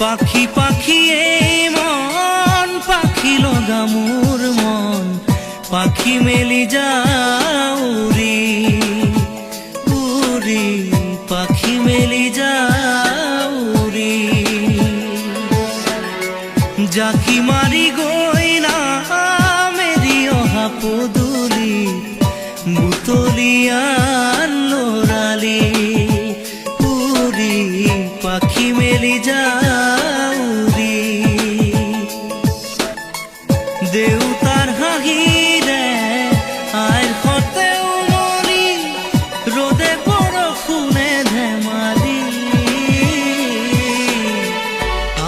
পাখি পাখি এই মন পাখি লগা মোৰ মন পাখি মেলি যাও উৰি উৰি পাখি মেলি যাও উৰি জাকি মাৰি গৈ না মেৰি অহা পদূলি বুটলিয়ান লৰালি উৰি পাখি মেলি যাও উৰি দেউতাৰ হাঁহিৰে আইৰ সতে উমলি ৰ'দে বৰষুণে ধেমালি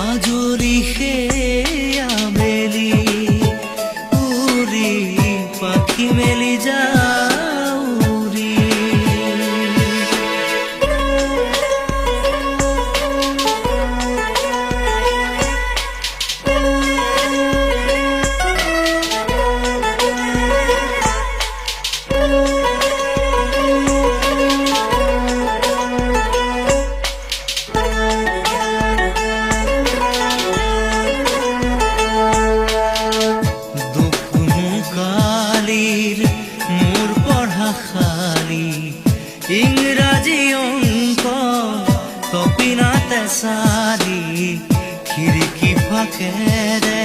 আজৰি সেই আবেলি উৰি পাখি মেলি যাও উৰি মোৰ পঢ়া খালি ইংৰাজী অংক তপিনাতে চালি খিৰিকী ফাকেৰে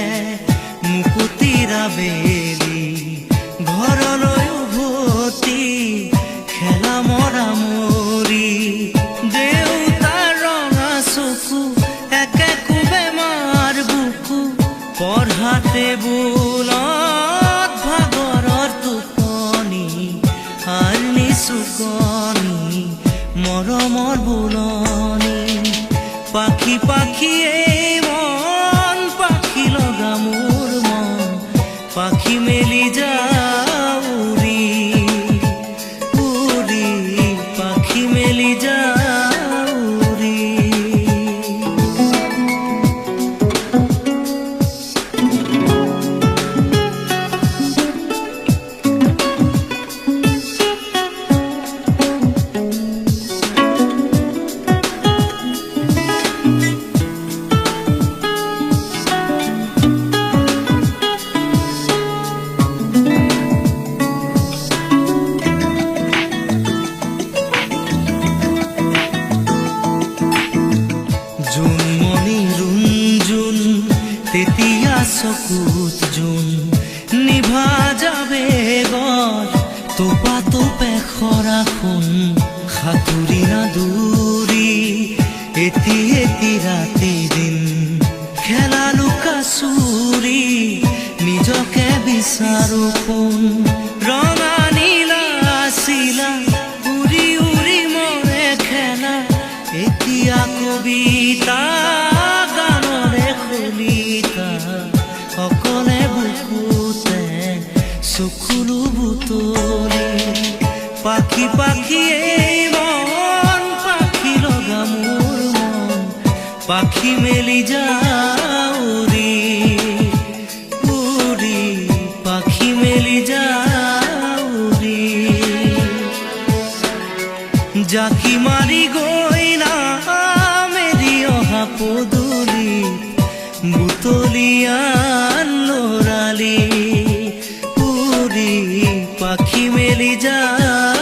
মুকুতিৰা বেলি ঘৰলৈ উভতি খেলা মৰা মৰি দেউতাৰ ৰঙা চকু একে কোবে মাৰ বুকু পঢ়া টেবুলত ভাগৰৰ টোপনি আৰু নিচুকনি মৰমৰ বুলনি পাখি পাখি এই মন পাখি লগা মোৰ মন পাখি মেলি যাও উৰি উৰি পাখি মেলি যাও উৰি জোনমণি ৰুণজোন তেতিয়া চকুত জোন নিভা যাবে গৰ তোপা তোপে খৰা সোণ সাঁতুৰি না দূৰি এটি এটি ৰাতি দিন খেলা লুকা চুৰি নিজকে বিচাৰো কোন ৰঙা নীলা চিলা উৰি উৰি মৰে খেলা এতিয়া কবিতা গানৰে খলিতা অকলে বুকুতে চকুলো বুটলি পাখি পাখি এই মন পাখি লগা মোৰ মন পাখি মেলি যাও উৰি উৰি পাখি মেলি যাও উৰি জাকি মাৰি গৈ না মেৰি অহা পদূলি বুটলিয়ান লৰালি উৰি পাখি মেলি যাও